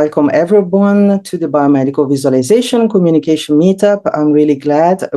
welcome everyone to the Biomedical Visualization Communication Meetup.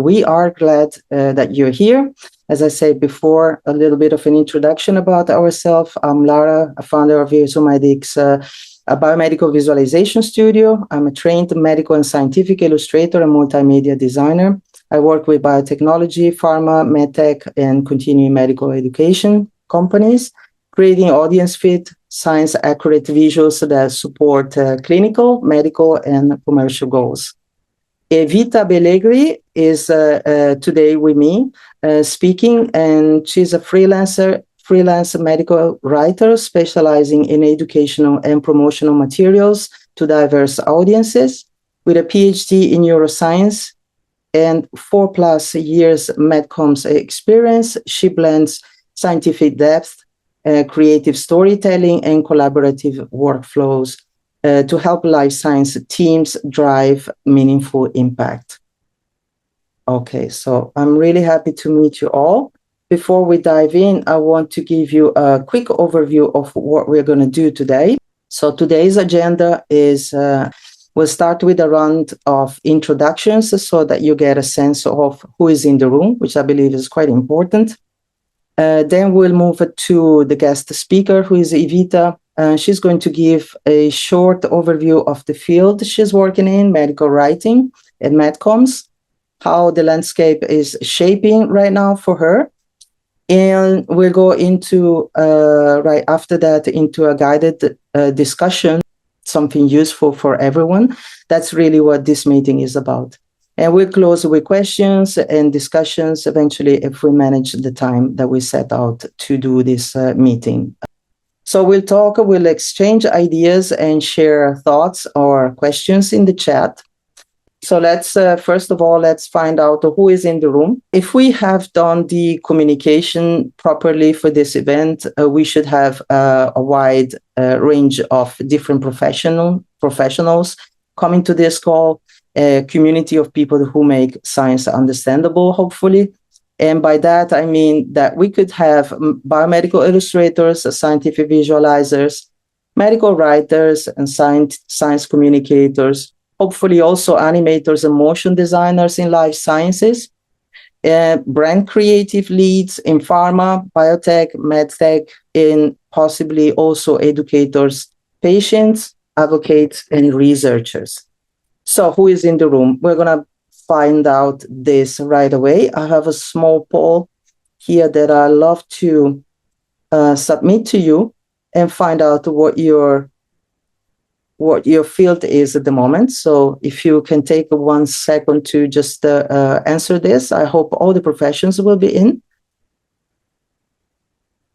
We are glad that you're here. As I said before, a little bit of an introduction about ourselves. I'm Lara, a founder of Visualmedics, a biomedical visualization studio. I'm a trained medical and scientific illustrator and multimedia designer. I work with biotechnology, pharma, medtech, and continuing medical education companies, creating audience-fit, science-accurate visuals that support clinical, medical, and commercial goals. Evita Belegri is today with me speaking, and she's a freelance medical writer specializing in educational and promotional materials to diverse audiences. With a PhD in neuroscience and 4+ years MedComms experience, she blends scientific depth, creative storytelling, and collaborative workflows to help life science teams drive meaningful impact. Okay, so I'm really happy to meet you all. Before we dive in, I want to give you a quick overview of what we're going to do today. So today's agenda is we'll start with a round of introductions so that you get a sense of who is in the room, which I believe is quite important. Then we'll move to the guest speaker, who is Evita. She's going to give a short overview of the field she's working in, medical writing and MedComms, how the landscape is shaping right now for her. And we'll go into, right after that, into a guided discussion, something useful for everyone. That's really what this meeting is about. And we'll close with questions and discussions eventually if we manage the time that we set out to do this meeting. So we'll talk, we'll exchange ideas and share thoughts or questions in the chat. So let's, first of all, let's find out who is in the room. If we have done the communication properly for this event, we should have a wide range of different professionals coming to this call, a community of people who make science understandable, hopefully. And by that, I mean that we could have biomedical illustrators, scientific visualizers, medical writers, and science communicators, hopefully also animators and motion designers in life sciences, brand creative leads in pharma, biotech, medtech, and possibly also educators, patients, advocates, and researchers. So who is in the room? We're going to find out this right away. I have a small poll here that I love to submit to you and find out what your field is at the moment. So if you can take 1 second to just answer this, I hope all the professions will be in.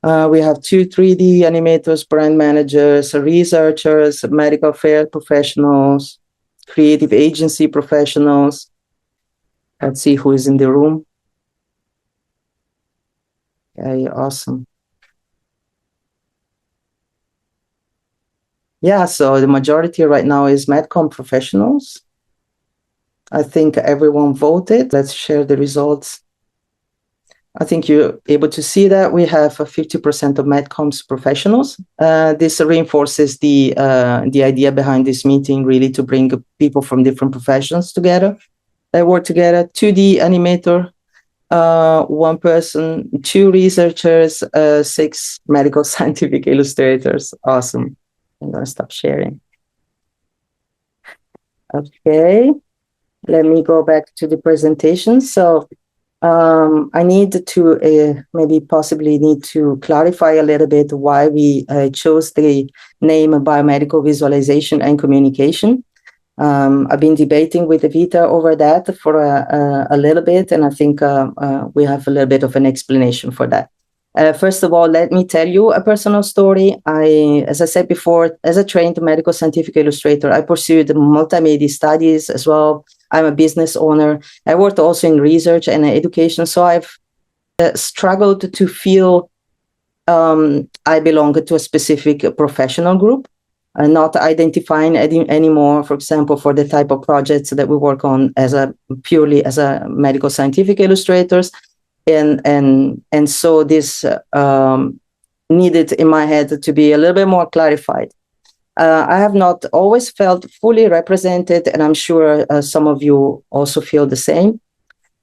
We have 2 3D animators, brand managers, researchers, medical affairs professionals, creative agency professionals. Let's see who is in the room. Okay, awesome. Yeah, so the majority right now is MedCom professionals. I think everyone voted. Let's share the results. I think you're able to see that we have 50% of MedComms professionals. This reinforces the idea behind this meeting, really to bring people from different professions together. They work together. 2D animator, 1 person, 2 researchers, 6 medical scientific illustrators. Awesome. I'm going to stop sharing. Okay, let me go back to the presentation. So I need to possibly need to clarify a little bit why we chose the name Biomedical Visualization and Communication. I've been debating with Evita over that for a little bit, and I think we have a little bit of an explanation for that. First of all, let me tell you a personal story. As I said before, as a trained medical scientific illustrator, I pursued multimedia studies as well. I'm a business owner. I worked also in research and education, so I've struggled to feel I belong to a specific professional group, not identifying anymore, for example, for the type of projects that we work on purely as a medical scientific illustrators. And so this needed in my head to be a little bit more clarified. I have not always felt fully represented, and I'm sure some of you also feel the same.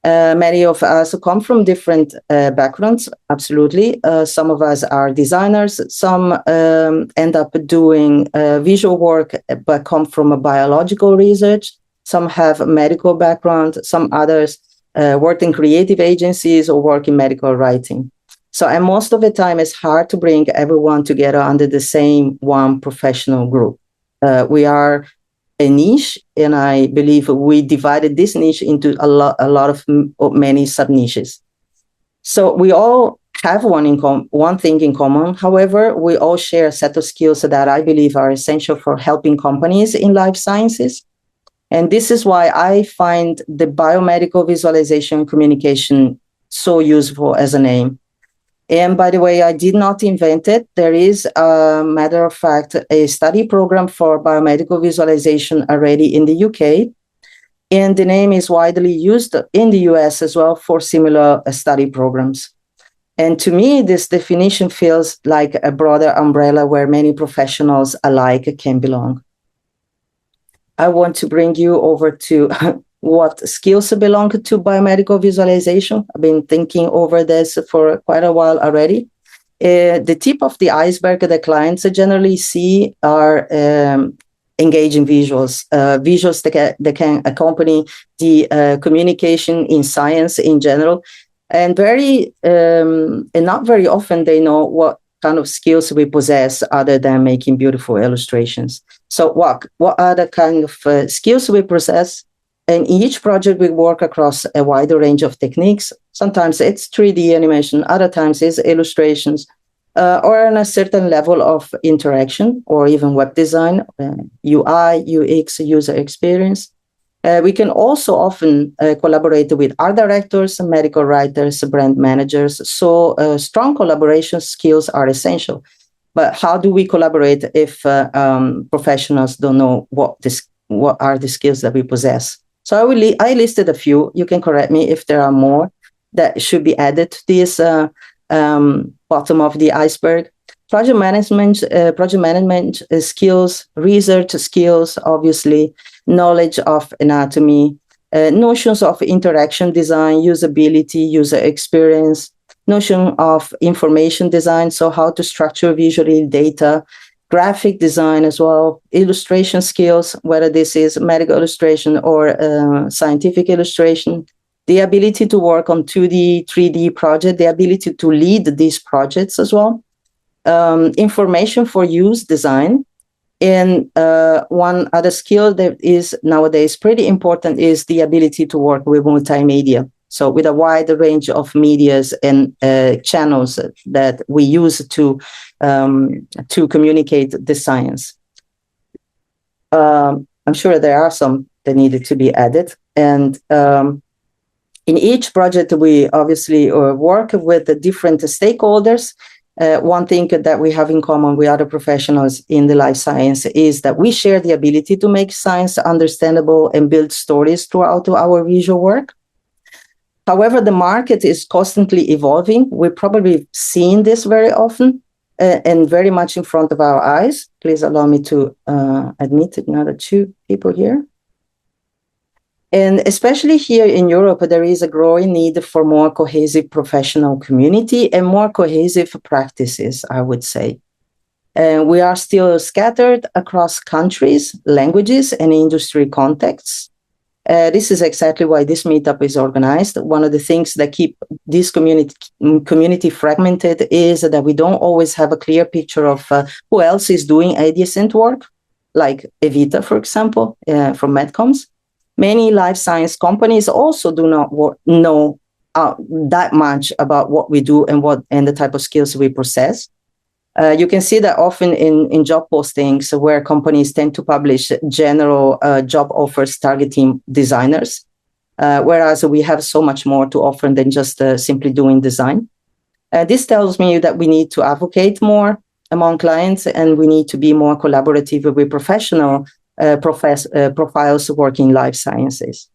Many of us come from different backgrounds, absolutely. Some of us are designers, some end up doing visual work, but come from a biological research. Some have a medical background, some others work in creative agencies or work in medical writing. So, and most of the time, it's hard to bring everyone together under the same one professional group. We are a niche, and I believe we divided this niche into a lot of many sub niches. So we all have one thing in common. However, we all share a set of skills that I believe are essential for helping companies in life sciences. And this is why I find the biomedical visualization communication so useful as a name. And by the way, I did not invent it. There is, a matter of fact, a study program for biomedical visualization already in the UK. And the name is widely used in the US as well for similar study programs. And to me, this definition feels like a broader umbrella where many professionals alike can belong. I want to bring you over to what skills belong to biomedical visualization. I've been thinking over this for quite a while already. The tip of the iceberg that clients generally see are engaging visuals, visuals that can accompany the communication in science in general. And not very often they know what kind of skills we possess other than making beautiful illustrations. So what are the kind of skills we possess? In each project, we work across a wider range of techniques. Sometimes it's 3D animation, other times it's illustrations, or on a certain level of interaction, or even web design, UI, UX, user experience. We can also often collaborate with art directors, medical writers, brand managers. So strong collaboration skills are essential. But how do we collaborate if professionals don't know what are the skills that we possess? So I listed a few. You can correct me if there are more that should be added to this bottom of the iceberg. Project management skills, research skills, obviously, knowledge of anatomy, notions of interaction design, usability, user experience, notion of information design, so how to structure visually data, graphic design as well, illustration skills, whether this is medical illustration or scientific illustration, the ability to work on 2D, 3D projects, the ability to lead these projects as well, information for use design. And one other skill that is nowadays pretty important is the ability to work with multimedia. So with a wide range of medias and channels that we use to communicate the science. I'm sure there are some that needed to be added. And in each project, we obviously work with the different stakeholders. One thing that we have in common with other professionals in the life science is that we share the ability to make science understandable and build stories throughout our visual work. However, the market is constantly evolving. We've probably seen this very often and very much in front of our eyes. Please allow me to admit another two people here. And especially here in Europe, there is a growing need for more cohesive professional community and more cohesive practices, I would say. We are still scattered across countries, languages, and industry contexts. This is exactly why this meetup is organized. One of the things that keep this community fragmented is that we don't always have a clear picture of who else is doing adjacent work, like Evita, for example, from MedComms. Many life science companies also do not know that much about what we do and the type of skills we possess. You can see that often in job postings where companies tend to publish general job offers targeting designers, whereas we have so much more to offer than just simply doing design. This tells me that we need to advocate more among clients and we need to be more collaborative with professional profiles working in life sciences.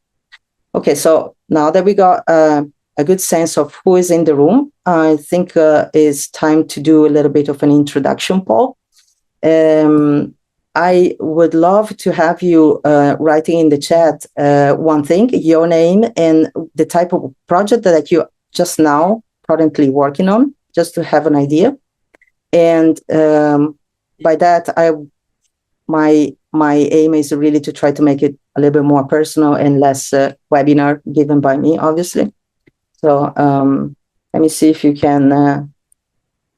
Okay, so now that we got a good sense of who is in the room, I think it's time to do a little bit of an introduction, Paul. I would love to have you writing in the chat one thing, your name and the type of project that you just now currently working on, just to have an idea. And by that, my aim is really to try to make it a little bit more personal and less webinar given by me, obviously. So let me see if you can.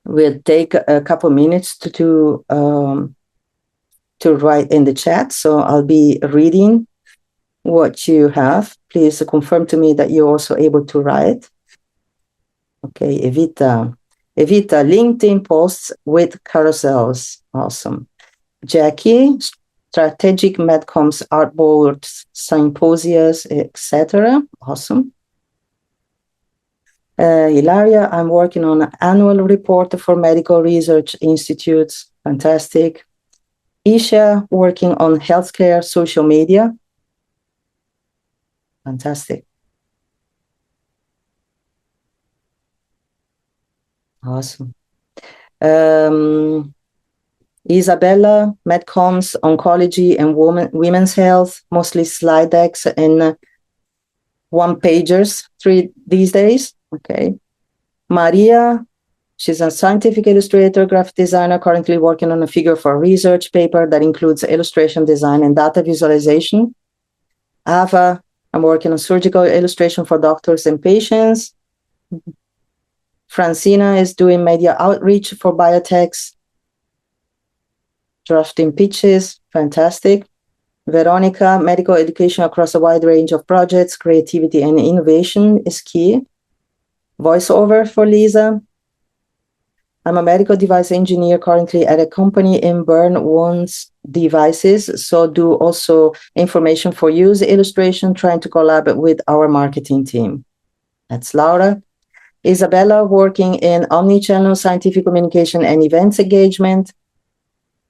We'll take a couple minutes to write in the chat. So I'll be reading what you have. Please confirm to me that you're also able to write. Okay, Evita, LinkedIn posts with carousels. Awesome. Jackie, strategic MedComms artboards, symposias, etc. Awesome. Hilaria, I'm working on an annual report for medical research institutes. Fantastic. Isha, working on healthcare social media. Fantastic. Awesome. Isabella, MedComms, oncology and women's health, mostly slide decks and one-pagers these days. Okay. Maria, she's a scientific illustrator, graphic designer, currently working on a figure for a research paper that includes illustration design and data visualization. Ava, I'm working on surgical illustration for doctors and patients. Francina is doing media outreach for biotechs, drafting pitches. Fantastic. Veronica, medical education across a wide range of projects, creativity and innovation is key. Voiceover for Lisa. I'm a medical device engineer currently at a company in Bern, Wounds Devices, so do also information for use illustration, trying to collaborate with our marketing team. That's Laura. Isabella, working in omnichannel scientific communication and events engagement.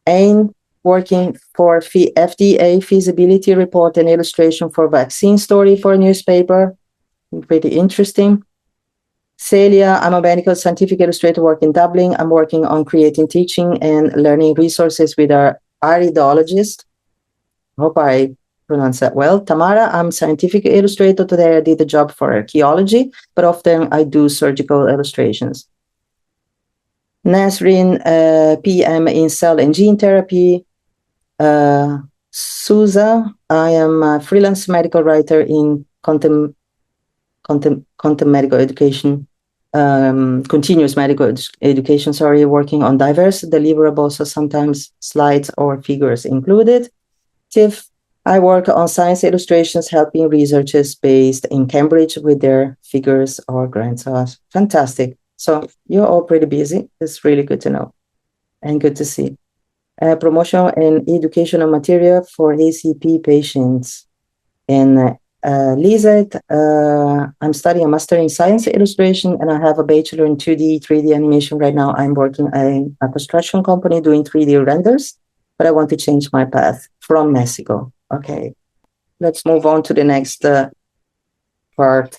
Ain, working for FDA feasibility report and illustration for vaccine story for a newspaper. Pretty interesting. Celia, I'm a medical scientific illustrator working in Dublin. I'm working on creating teaching and learning resources with our iridologist. Hope I pronounce that well. Tamara, I'm scientific illustrator. Today I did a job for archaeology, but often I do surgical illustrations. Nasrin, PM in cell and gene therapy. Suza, I am a freelance medical writer in content medical education, continuous medical education, working on diverse deliverables, so sometimes slides or figures included. Tiff, I work on science illustrations, helping researchers based in Cambridge with their figures or grants. Fantastic. So you're all pretty busy. It's really good to know and good to see. Promotion and educational material for ACP patients. And Lizette, I'm studying a master in science illustration, and I have a bachelor in 2D, 3D animation. Right now, I'm working at a construction company doing 3D renders, but I want to change my path from Mexico. Okay, let's move on to the next part,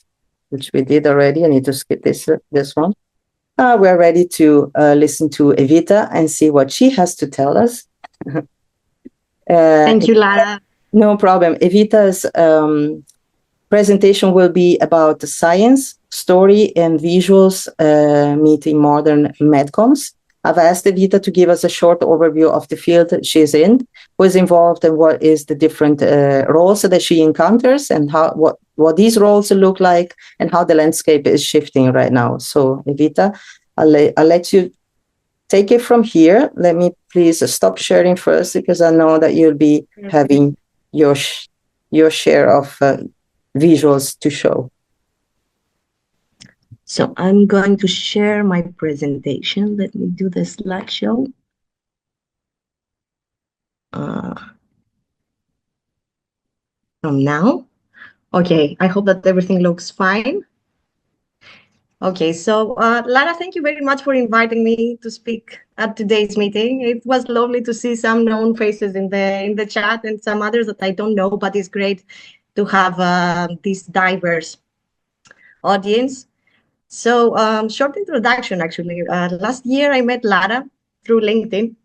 which we did already. I need to skip this one. We're ready to listen to Evita and see what she has to tell us. Thank you, Lara. No problem. Evita's presentation will be about the science, story, and visuals meeting modern MedComms. I've asked Evita to give us a short overview of the field she's in, who is involved, and what is the different roles that she encounters, and what these roles look like, and how the landscape is shifting right now. So, Evita, I'll let you take it from here. Let me please stop sharing first, because I know that you'll be having your share of visuals to show. So I'm going to share my presentation. Let me do the slideshow. From now. Okay, I hope that everything looks fine. Okay, so Lara, thank you very much for inviting me to speak at today's meeting. It was lovely to see some known faces in the chat and some others that I don't know, but it's great to have this diverse audience. So short introduction, actually. Last year, I met Lara through LinkedIn.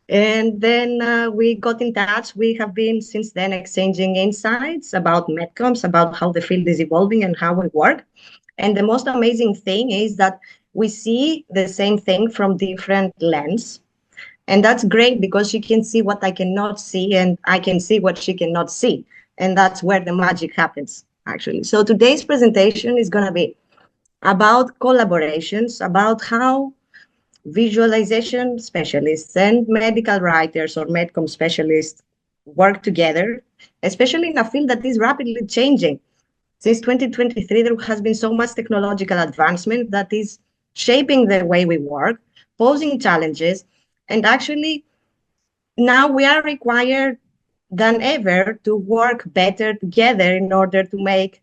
And then we got in touch. We have been since then exchanging insights about MedComms, about how the field is evolving and how we work. And the most amazing thing is that we see the same thing from different lens. And that's great because she can see what I cannot see and I can see what she cannot see. And that's where the magic happens, actually. So today's presentation is going to be about collaborations, about how visualization specialists and medical writers or medcom specialists work together, especially in a field that is rapidly changing. Since 2023, there has been so much technological advancement that is shaping the way we work, posing challenges, and actually now we are required than ever to work better together in order to make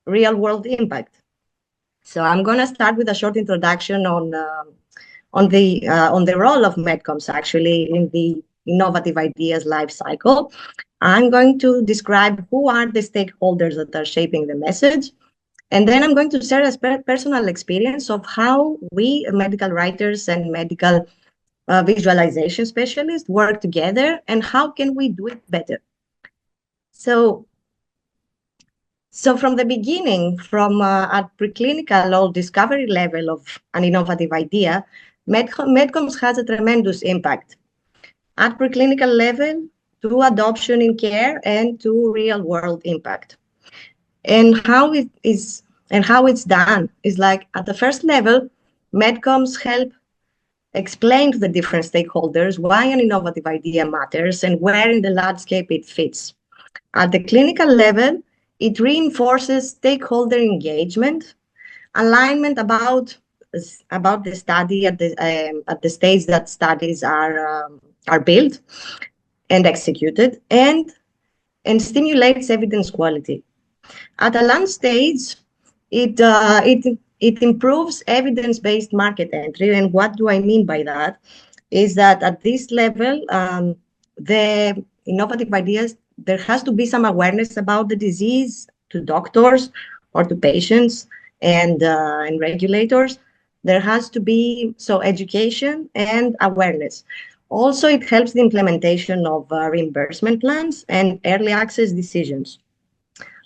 real world impact. So I'm going to start with a short introduction on the role of MedComms actually in the innovative ideas life cycle. I'm going to describe who are the stakeholders that are shaping the message. And then I'm going to share a personal experience of how we medical writers and medical visualization specialists work together and how can we do it better. So from the beginning, from at preclinical or discovery level of an innovative idea, MedComms has a tremendous impact. At preclinical level, to adoption in care and to real-world impact. And how it's done is like at the first level, MedComms help explain to the different stakeholders why an innovative idea matters and where in the landscape it fits. At the clinical level, it reinforces stakeholder engagement, alignment about the study at the stage that studies are built and executed, and stimulates evidence quality. At the launch stage, it improves evidence-based market entry. And what do I mean by that? Is that at this level, the innovative ideas, there has to be some awareness about the disease to doctors or to patients and regulators. There has to be education and awareness. Also, it helps the implementation of reimbursement plans and early access decisions.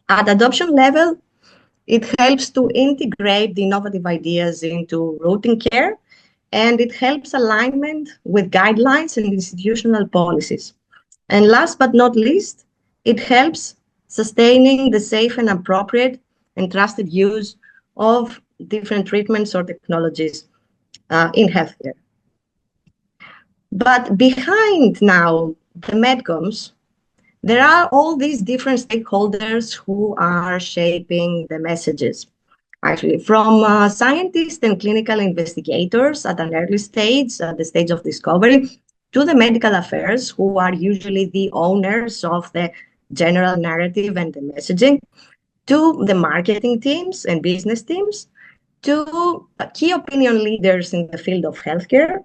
At adoption level, it helps to integrate the innovative ideas into routine care, and it helps alignment with guidelines and institutional policies. And last but not least, it helps sustaining the safe and appropriate and trusted use of different treatments or technologies in healthcare. But behind now the MedComs, there are all these different stakeholders who are shaping the messages. Actually, from scientists and clinical investigators at an early stage, at the stage of discovery, to the medical affairs, who are usually the owners of the general narrative and the messaging, to the marketing teams and business teams, to key opinion leaders in the field of healthcare,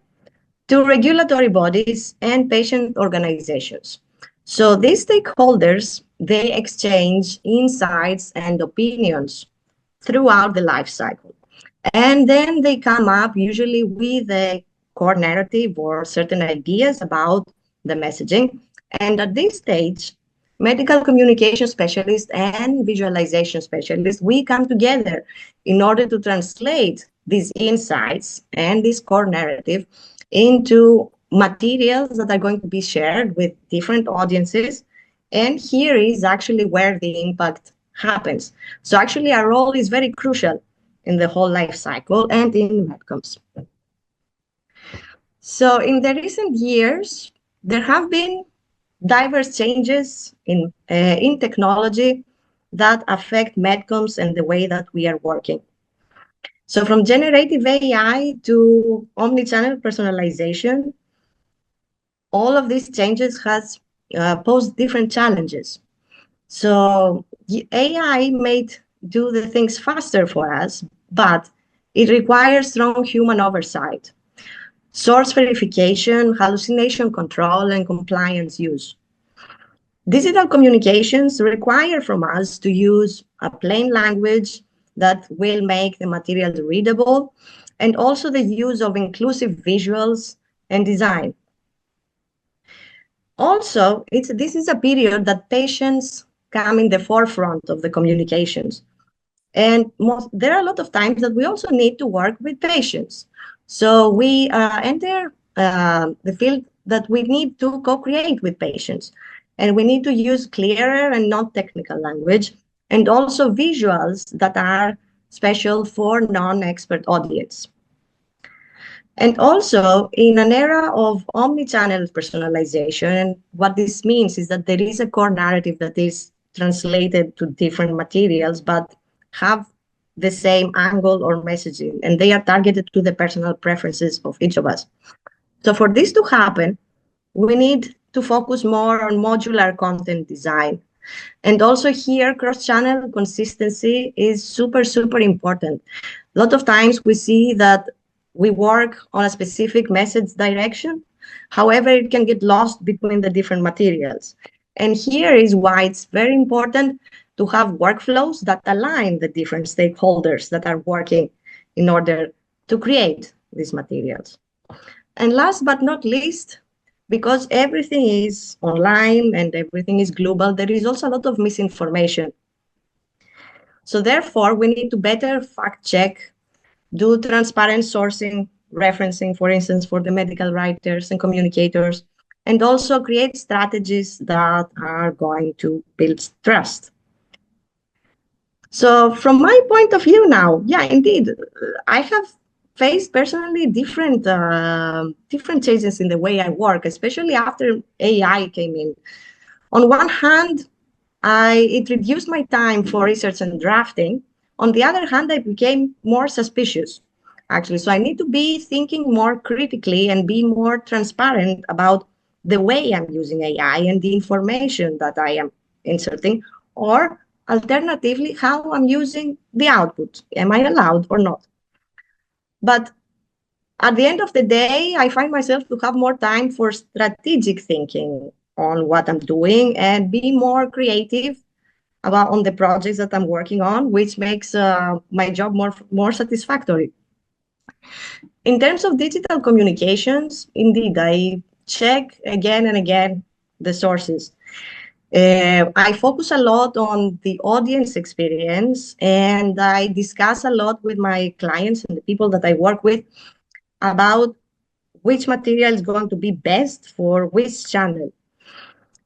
to regulatory bodies and patient organizations. So these stakeholders, they exchange insights and opinions throughout the life cycle. And then they come up usually with a core narrative or certain ideas about the messaging. And at this stage, medical communication specialists and visualization specialists, we come together in order to translate these insights and this core narrative into materials that are going to be shared with different audiences. And here is actually where the impact happens. So actually our role is very crucial in the whole life cycle and in MedComms. So in the recent years, there have been diverse changes in technology that affect MedComms and the way that we are working. So from generative AI to omnichannel personalization, all of these changes has posed different challenges. So AI may do the things faster for us, but it requires strong human oversight, source verification, hallucination control, and compliance use. Digital communications require from us to use a plain language that will make the materials readable, and also the use of inclusive visuals and design. Also, this is a period that patients come in the forefront of the communications. And there are a lot of times that we also need to work with patients. So we enter the field that we need to co-create with patients. And we need to use clearer and non-technical language, and also visuals that are special for non-expert audience. And also, in an era of omni-channel personalization, what this means is that there is a core narrative that is translated to different materials, but have the same angle or messaging, and they are targeted to the personal preferences of each of us. So for this to happen, we need to focus more on modular content design. And also here, cross-channel consistency is super, super important. A lot of times we see that we work on a specific message direction. However, it can get lost between the different materials. And here is why it's very important to have workflows that align the different stakeholders that are working in order to create these materials. And last but not least, because everything is online and everything is global, there is also a lot of misinformation. So therefore, we need to better fact check, do transparent sourcing, referencing, for instance, for the medical writers and communicators, and also create strategies that are going to build trust. So from my point of view now, yeah, indeed, I have faced personally different changes in the way I work, especially after AI came in. On one hand, it reduced my time for research and drafting. On the other hand, I became more suspicious, actually. So I need to be thinking more critically and be more transparent about the way I'm using AI and the information that I am inserting, or alternatively, how I'm using the output. Am I allowed or not? But at the end of the day, I find myself to have more time for strategic thinking on what I'm doing and be more creative about on the projects that I'm working on, which makes my job more satisfactory. In terms of digital communications, indeed, I check again and again the sources. I focus a lot on the audience experience, and I discuss a lot with my clients and the people that I work with about which material is going to be best for which channel.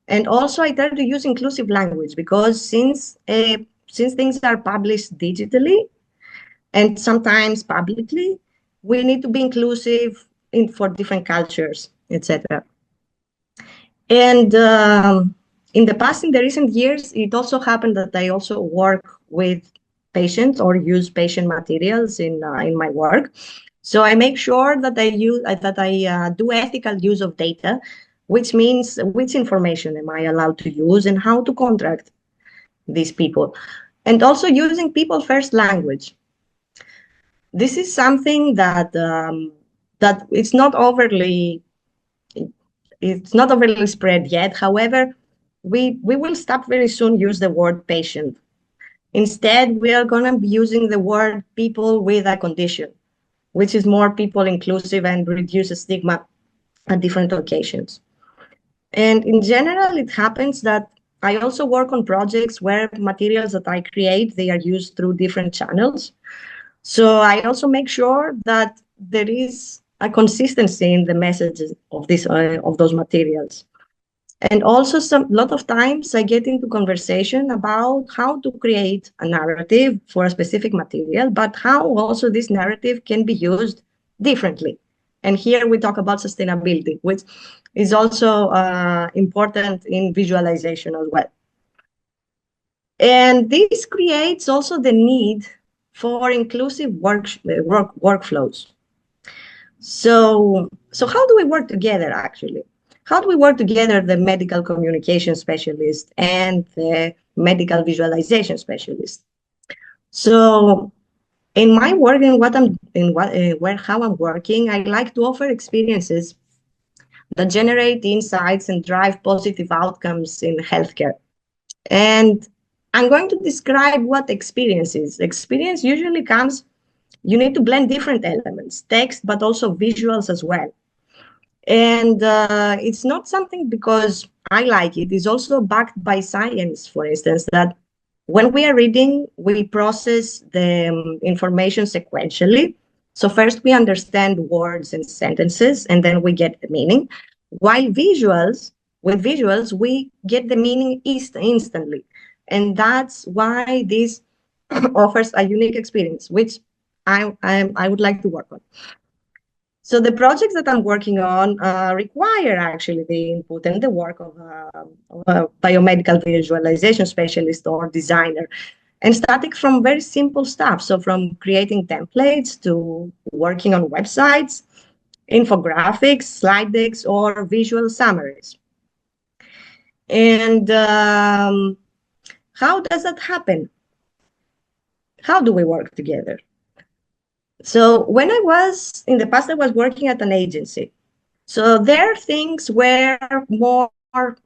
And also I try to use inclusive language, because since things are published digitally and sometimes publicly, we need to be inclusive for different cultures, etc. And in the recent years, it also happened that I also work with patients or use patient materials in my work. So I make sure that I do ethical use of data, which means which information am I allowed to use and how to contract these people, and also using people first language. This is something that that it's not overly spread yet. However, we will stop very soon use the word patient. Instead, we are going to be using the word people with a condition, which is more people inclusive and reduces stigma at different occasions. And in general, it happens that I also work on projects where materials that I create, they are used through different channels. So I also make sure that there is a consistency in the messages of those materials. And also a lot of times I get into conversation about how to create a narrative for a specific material, but how also this narrative can be used differently. And here we talk about sustainability, which is also important in visualization as well. And this creates also the need for inclusive workflows. So how do we work together, actually? How do we work together, the medical communication specialist and the medical visualization specialist? So in my work and how I'm working, I like to offer experiences that generate insights and drive positive outcomes in healthcare. And I'm going to describe what experience is. Experience usually comes, you need to blend different elements, text, but also visuals as well. And it's not something because I like it. It's also backed by science, for instance, that when we are reading, we process the information sequentially. So first we understand words and sentences, and then we get the meaning. While with visuals, we get the meaning instantly. And that's why this offers a unique experience, which I would like to work on. So the projects that I'm working on require actually the input and the work of a biomedical visualization specialist or designer, and starting from very simple stuff. So from creating templates to working on websites, infographics, slide decks, or visual summaries. And how does that happen? How do we work together? So when I was in the past, I was working at an agency. So there things were more,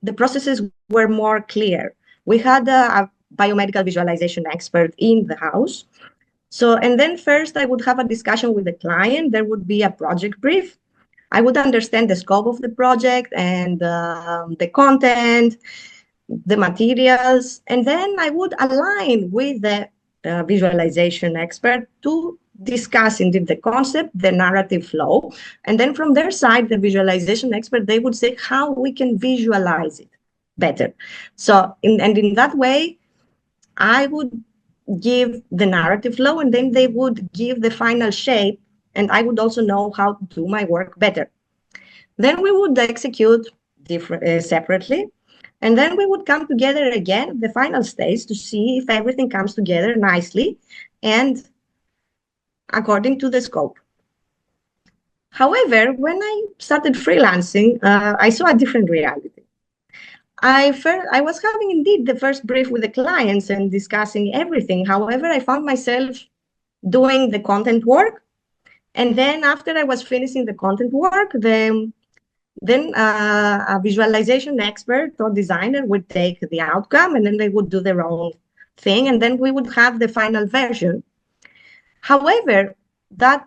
the processes were more clear. We had a biomedical visualization expert in the house. So, and then first I would have a discussion with the client. There would be a project brief. I would understand the scope of the project and the content, the materials, and then I would align with the visualization expert to discuss indeed the concept, the narrative flow, and then from their side, the visualization expert, they would say how we can visualize it better. So, in that way, I would give the narrative flow, and then they would give the final shape, and I would also know how to do my work better. Then we would execute separately, and then we would come together again at the final stage to see if everything comes together nicely and according to the scope. However, when I started freelancing, I saw a different reality. I was having indeed the first brief with the clients and discussing everything. However, I found myself doing the content work. And then after I was finishing the content work, then a visualization expert or designer would take the outcome, and then they would do their own thing, and then we would have the final version. However, that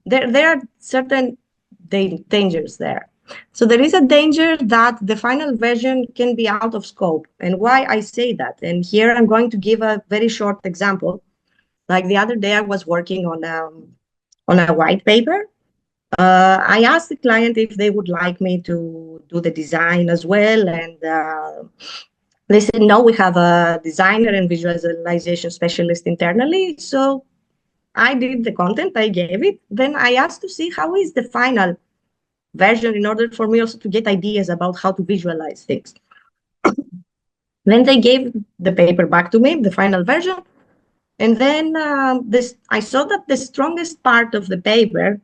there are certain dangers there. So there is a danger that the final version can be out of scope. And why I say that? And here I'm going to give a very short example. Like the other day, I was working on a white paper. I asked the client if they would like me to do the design as well. And they said, no, we have a designer and visualization specialist internally. So I did the content, I gave it. Then I asked to see how is the final version in order for me also to get ideas about how to visualize things. Then they gave the paper back to me, the final version. And then I saw that the strongest part of the paper,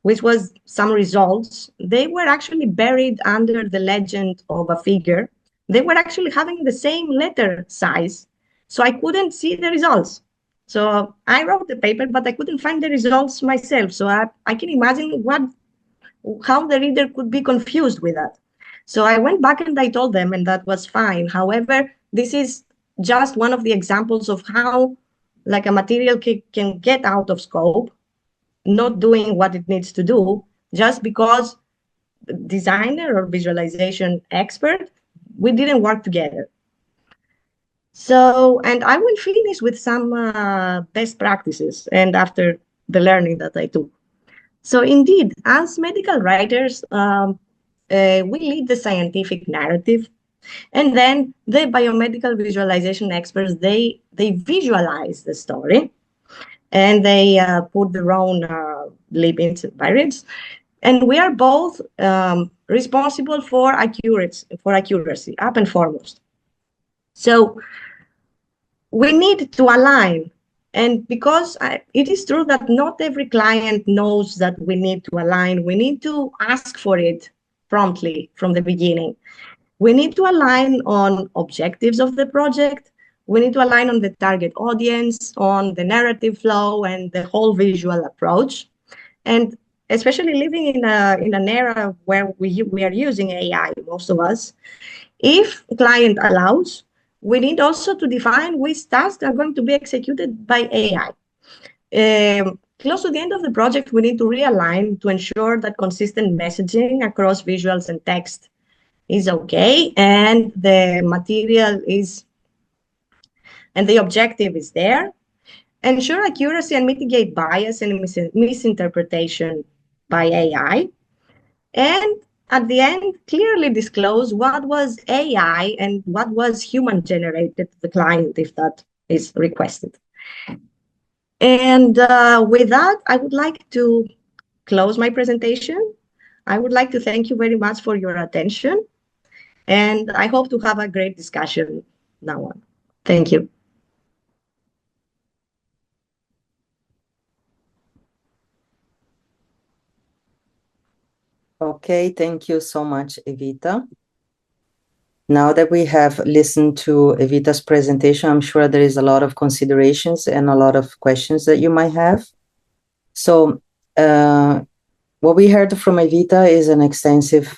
which was some results, they were actually buried under the legend of a figure. They were actually having the same letter size, so I couldn't see the results. So I wrote the paper, but I couldn't find the results myself. So I can imagine how the reader could be confused with that. So I went back and I told them, and that was fine. However, this is just one of the examples of how like a material can get out of scope, not doing what it needs to do, just because designer or visualization expert, we didn't work together. So, and I will finish with some best practices and after the learning that I took. So indeed, as medical writers, we lead the scientific narrative, and then the biomedical visualization experts, they visualize the story, and they put their own limits and variants. And we are both responsible for accuracy, up and foremost. So we need to align. And because it is true that not every client knows that we need to align, we need to ask for it promptly from the beginning. We need to align on objectives of the project. We need to align on the target audience, on the narrative flow, and the whole visual approach. And especially living in an era where we are using AI, most of us, if client allows, we need also to define which tasks are going to be executed by AI. close to the end of the project, we need to realign to ensure that consistent messaging across visuals and text is okay, and the material is, and the objective is there. Ensure accuracy and mitigate bias and misinterpretation by AI. And at the end, clearly disclose what was AI and what was human generated to the client if that is requested. And with that, I would like to close my presentation. I would like to thank you very much for your attention. And I hope to have a great discussion now on. Thank you. Okay, thank you so much, Evita. Now that we have listened to Evita's presentation, I'm sure there is a lot of considerations and a lot of questions that you might have. So what we heard from Evita is an extensive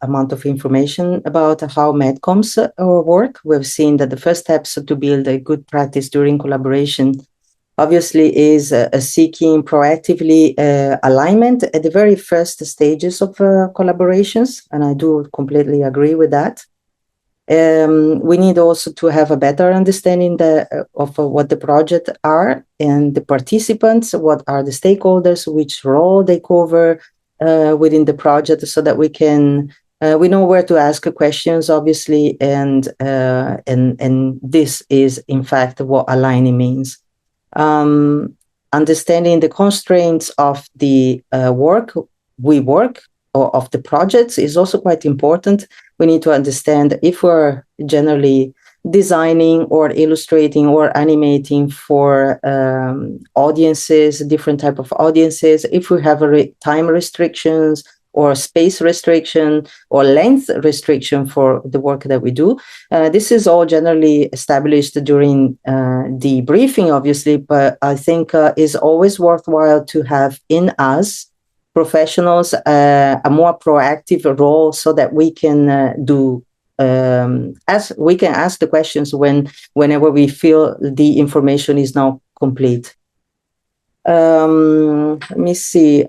amount of information about how MedComms work. We've seen that the first steps to build a good practice during collaboration obviously is seeking proactively alignment at the very first stages of collaborations, and I do completely agree with that. We need also to have a better understanding of what the project are and the participants, what are the stakeholders, which role they cover within the project, so that we can we know where to ask questions, obviously, and this is in fact what aligning means. Understanding the constraints of the work or of the projects is also quite important. We need to understand if we're generally designing or illustrating or animating for audiences, different type of audiences, if we have time restrictions or space restriction or length restriction for the work that we do. This is all generally established during the briefing, obviously, but I think is always worthwhile to have in us professionals a more proactive role, so that we can we can ask the questions whenever we feel the information is now complete. Let me see.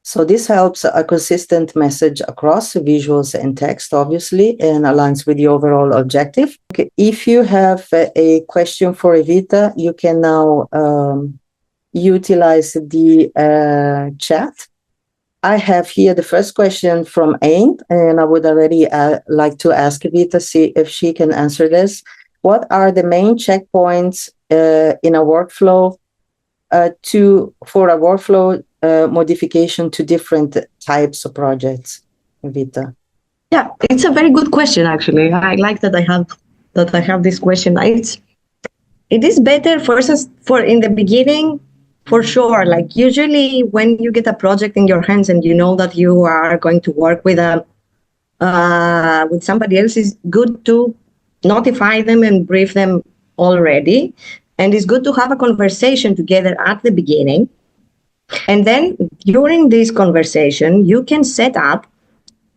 So this helps a consistent message across visuals and text, obviously, and aligns with the overall objective. Okay. If you have a question for Evita, you can now utilize the chat. I have here the first question from Ain, and I would already like to ask Evita, see if she can answer this. What are the main checkpoints in a workflow for a workflow modification to different types of projects, Evita? Yeah, it's a very good question, actually. I like that I have this question. It is better for in the beginning, for sure. Like usually when you get a project in your hands and you know that you are going to work with somebody else, it's good to notify them and brief them already. And it's good to have a conversation together at the beginning. And then during this conversation, you can set up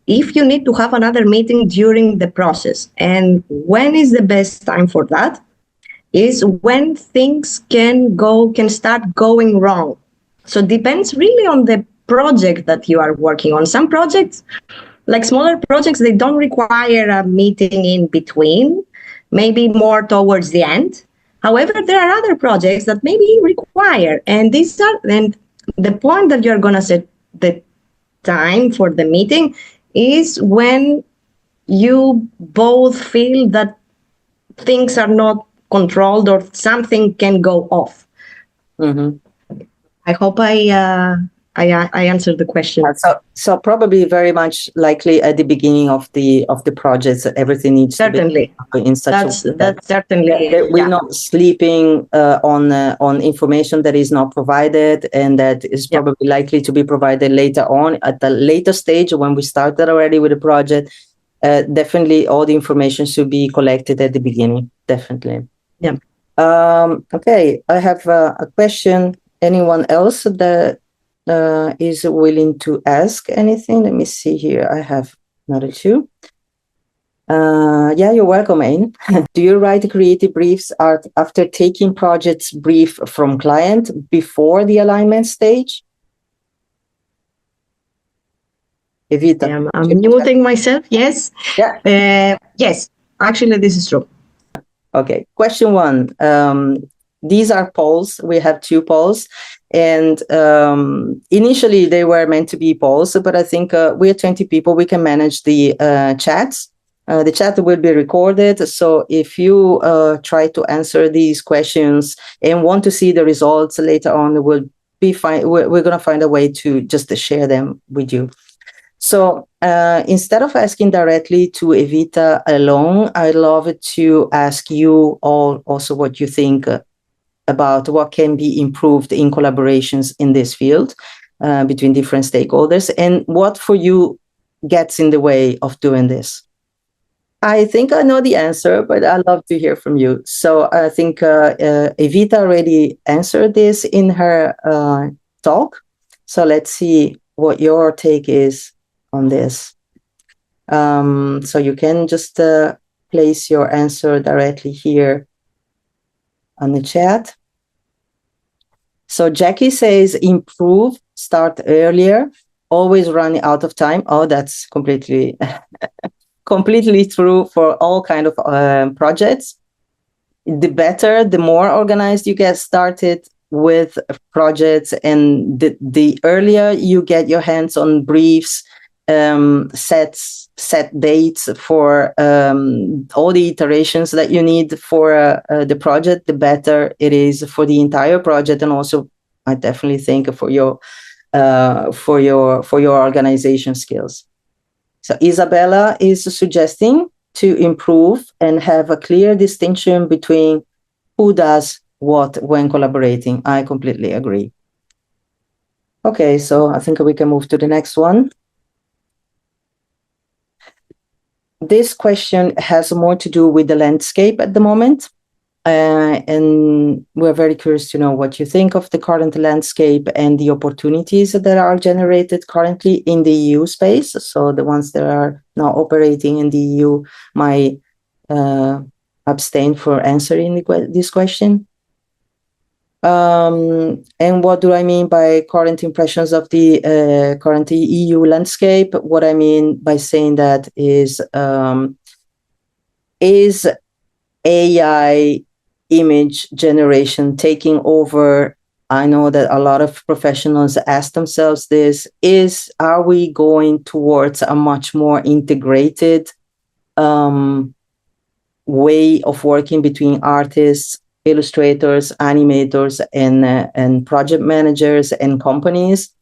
if you need to have another meeting during the process. And when is the best time for that? Is when things can start going wrong. So it depends really on the project that you are working on. Some projects, like smaller projects, they don't require a meeting in between, maybe more towards the end. However, there are other projects that maybe require, and the point that you're going to set the time for the meeting is when you both feel that things are not controlled or something can go off. Mm-hmm. I hope I answered the question. So probably very much likely at the beginning of the project, everything needs certainly to be in such a way that certainly that we're not sleeping on information that is not provided, and that is probably likely to be provided later on at the later stage when we started already with the project. Definitely all the information should be collected at the beginning. Definitely. Yeah. Okay, I have a question. Anyone else that is willing to ask anything? Let me see here. I have another two. Yeah, you're welcome, Ain. Do you write creative briefs after taking projects brief from client before the alignment stage? Evita. I'm muting myself. Yes. Yeah. Yes. Actually, this is true. Okay. Question 1. These are polls. We have 2 polls. And initially, they were meant to be polls, but I think we're 20 people. We can manage the chats. The chat will be recorded. So if you try to answer these questions and want to see the results later on, we'll be fine. We're going to find a way to just share them with you. So instead of asking directly to Evita alone, I'd love to ask you all also what you think about what can be improved in collaborations in this field between different stakeholders, and what for you gets in the way of doing this. I think I know the answer, but I'd love to hear from you. So I think Evita already answered this in her talk. So let's see what your take is on this. So you can just place your answer directly here on the chat. So Jackie says, improve, start earlier, always running out of time. Oh, that's completely completely true for all kind of projects. The better, the more organized you get started with projects, and the earlier you get your hands on briefs, set dates for all the iterations that you need for the project, the better it is for the entire project, and also I definitely think for your organization skills. So Isabella is suggesting to improve and have a clear distinction between who does what when collaborating. I completely agree. Okay, so I think we can move to the next one. This question has more to do with the landscape at the moment. And we're very curious to know what you think of the current landscape and the opportunities that are generated currently in the EU space. So the ones that are now operating in the EU might abstain for answering this question. And what do I mean by current impressions of the current EU landscape? What I mean by saying that is AI image generation taking over? I know that a lot of professionals ask themselves this, are we going towards a much more integrated way of working between artists, illustrators, animators, and project managers and companies?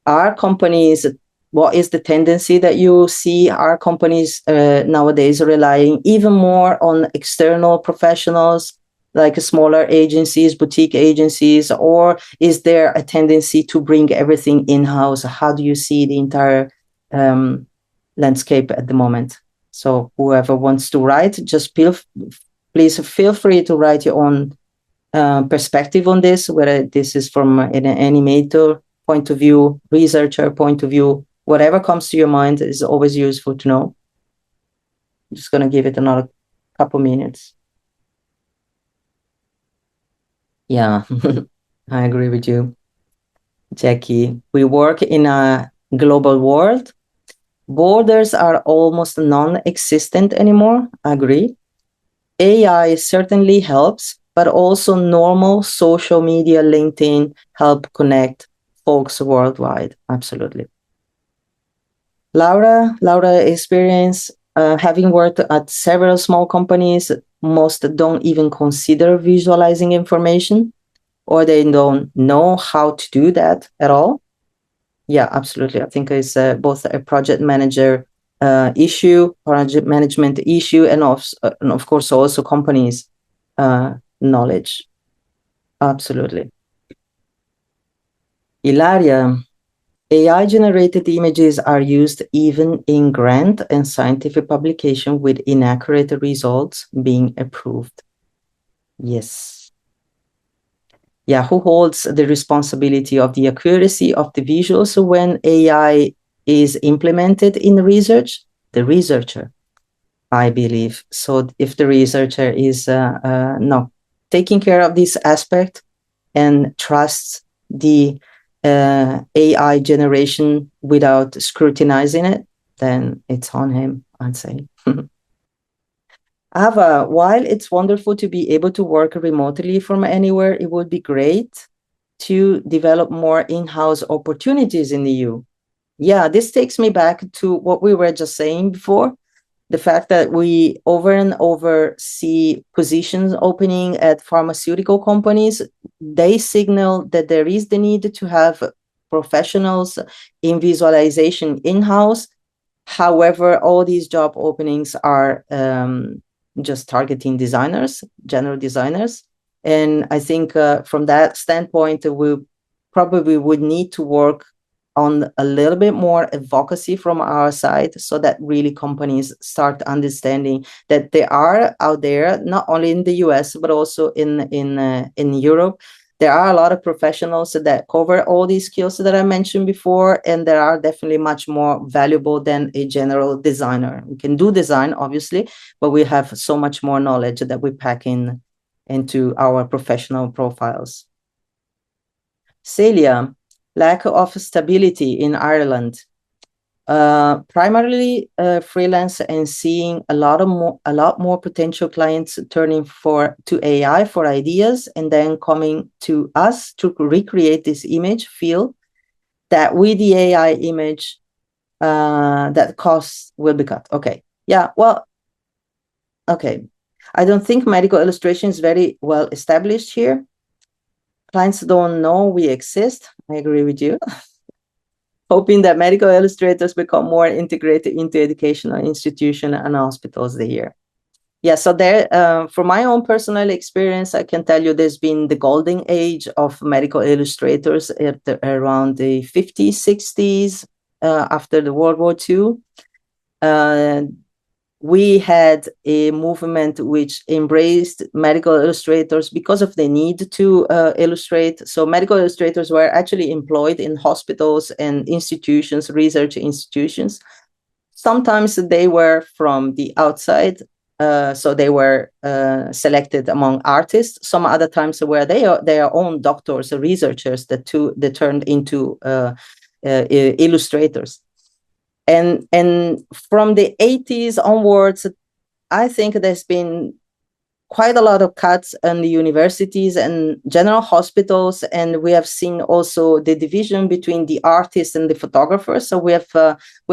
Are companies, what is the tendency that you see? Are companies nowadays relying even more on external professionals, like smaller agencies, boutique agencies, or is there a tendency to bring everything in-house? How do you see the entire landscape at the moment? So whoever wants to write, just please feel free to write your own perspective on this, whether this is from an animator point of view, researcher point of view, whatever comes to your mind is always useful to know. I'm just going to give it another couple minutes. Yeah, I agree with you, Jackie. We work in a global world. Borders are almost non-existent anymore. I agree. AI certainly helps, but also normal social media, LinkedIn, help connect folks worldwide. Absolutely. Laura experience, having worked at several small companies, most don't even consider visualizing information, or they don't know how to do that at all. Yeah, absolutely. I think it's both a project manager issue, project management issue, and of course also companies' knowledge. Absolutely. Ilaria, AI-generated images are used even in grant and scientific publication with inaccurate results being approved. Yes. Yeah, who holds the responsibility of the accuracy of the visuals when AI is implemented in research? The researcher. I believe. So if the researcher is not taking care of this aspect and trusts the AI generation without scrutinizing it, then it's on him, I'd say. Ava, while it's wonderful to be able to work remotely from anywhere, it would be great to develop more in-house opportunities in the EU. Yeah, this takes me back to what we were just saying before. The fact that we over and over see positions opening at pharmaceutical companies, they signal that there is the need to have professionals in visualization in-house. However, all these job openings are just targeting designers, general designers. And I think from that standpoint, we probably would need to work on a little bit more advocacy from our side so that really companies start understanding that they are out there, not only in the US, but also in Europe. There are a lot of professionals that cover all these skills that I mentioned before, and they are definitely much more valuable than a general designer. We can do design, obviously, but we have so much more knowledge that we pack into our professional profiles. Celia, lack of stability in Ireland. Primarily freelance and seeing a lot more potential clients turning to AI for ideas and then coming to us to recreate this image, feel that with the AI image, that costs will be cut. Okay. Yeah, well, okay. I don't think medical illustration is very well established here. Clients don't know we exist. I agree with you. Hoping that medical illustrators become more integrated into educational institutions and hospitals this year. Yeah, so there, from my own personal experience, I can tell you there's been the golden age of medical illustrators at around the 50s, 60s, after the World War II. We had a movement which embraced medical illustrators because of the need to illustrate. So medical illustrators were actually employed in hospitals and institutions, research institutions. Sometimes they were from the outside, so they were selected among artists. Some other times were their own doctors or researchers that turned into illustrators. And from the 80s onwards, I think there's been quite a lot of cuts in the universities and general hospitals, and we have seen also the division between the artists and the photographers. So we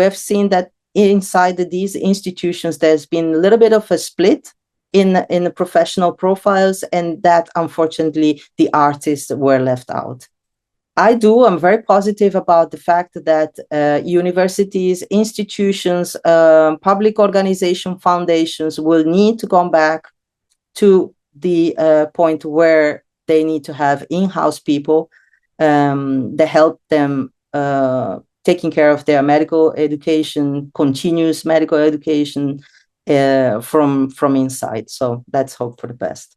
have seen that inside these institutions, there's been a little bit of a split in the professional profiles, and that unfortunately the artists were left out. I'm very positive about the fact that universities, institutions, public organization, foundations will need to come back to the point where they need to have in-house people that help them taking care of their medical education, continuous medical education from inside. So let's hope for the best.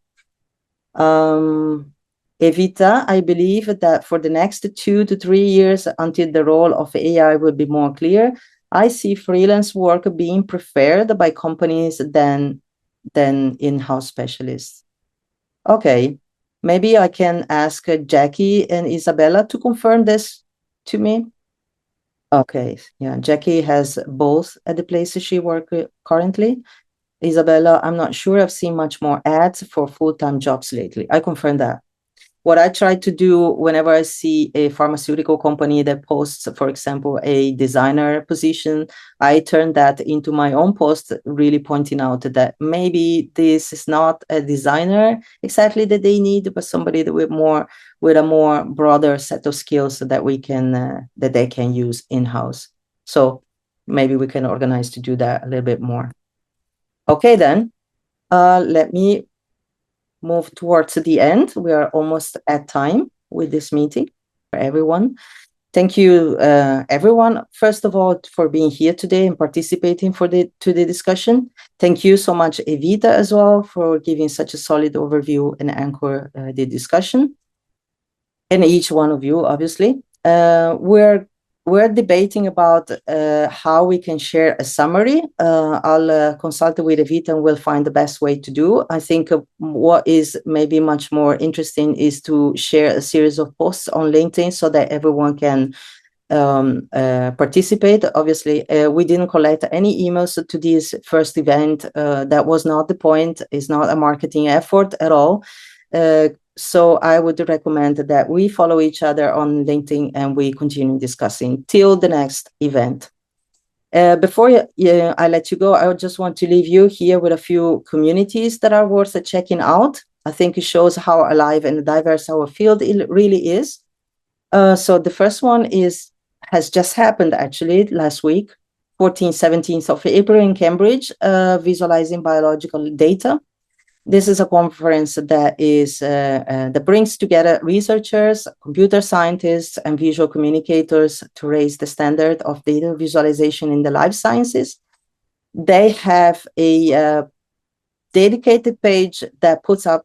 Evita, I believe that for the next 2 to 3 years, until the role of AI will be more clear, I see freelance work being preferred by companies than in-house specialists. Okay, maybe I can ask Jackie and Isabella to confirm this to me. Okay, yeah, Jackie has both at the places she works currently. Isabella, I'm not sure. I've seen much more ads for full-time jobs lately. I confirm that. What I try to do whenever I see a pharmaceutical company that posts, for example, a designer position, I turn that into my own post, really pointing out that maybe this is not a designer exactly that they need, but somebody that with a more broader set of skills that they can use in-house. So maybe we can organize to do that a little bit more. Okay, then let me move towards the end. We are almost at time with this meeting for everyone. Thank you, everyone, first of all, for being here today and participating to the discussion. Thank you so much, Evita, as well, for giving such a solid overview and anchor the discussion. And each one of you, obviously. We're we're debating about how we can share a summary. I'll consult with Evita and we'll find the best way to do. I think what is maybe much more interesting is to share a series of posts on LinkedIn so that everyone can participate. Obviously, we didn't collect any emails to this first event. That was not the point. It's not a marketing effort at all. So I would recommend that we follow each other on LinkedIn and we continue discussing till the next event. Before I let you go, I just want to leave you here with a few communities that are worth checking out. I think it shows how alive and diverse our field really is. So the first one has just happened actually last week, 14th, 17th of April in Cambridge, visualizing biological data. This is a conference that that brings together researchers, computer scientists, and visual communicators to raise the standard of data visualization in the life sciences. They have a dedicated page that puts up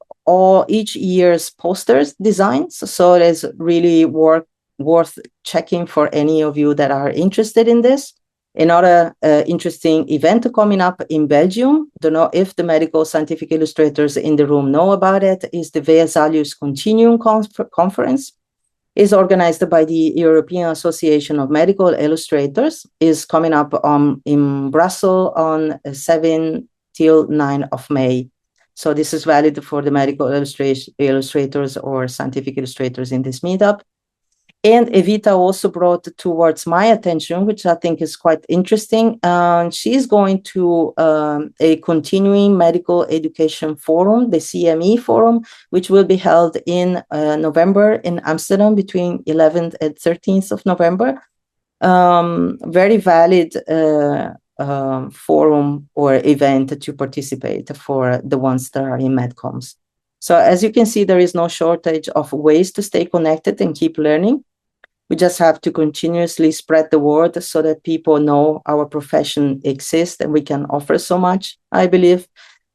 each year's posters designs. So it is really worth checking for any of you that are interested in this. Another interesting event coming up in Belgium, don't know if the medical scientific illustrators in the room know about it, is the Visualmedics Continuum Conference. Is organized by the European Association of Medical Illustrators, is coming up in Brussels on 7 till 9 of May. So this is valid for the medical illustrators or scientific illustrators in this meetup. And Evita also brought towards my attention, which I think is quite interesting. She's going to a continuing medical education forum, the CME forum, which will be held in November in Amsterdam between 11th and 13th of November. Very valid forum or event to participate for the ones that are in MedComms. So as you can see, there is no shortage of ways to stay connected and keep learning. We just have to continuously spread the word so that people know our profession exists and we can offer so much. I believe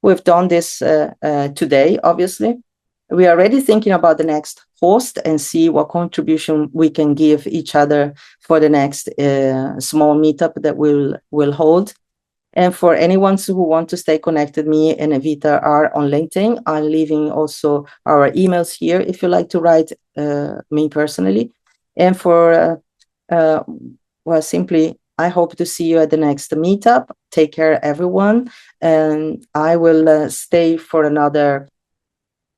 we've done this today, obviously. We are already thinking about the next host and see what contribution we can give each other for the next small meetup that we'll hold. And for anyone who want to stay connected, me and Evita are on LinkedIn. I'm leaving also our emails here if you like to write me personally. And for, well, simply, I hope to see you at the next meetup. Take care, everyone. And I will stay for another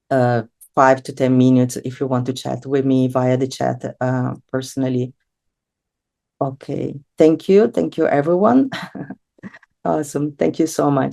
5 to 10 minutes if you want to chat with me via the chat personally. Okay. Thank you. Thank you, everyone. Awesome. Thank you so much.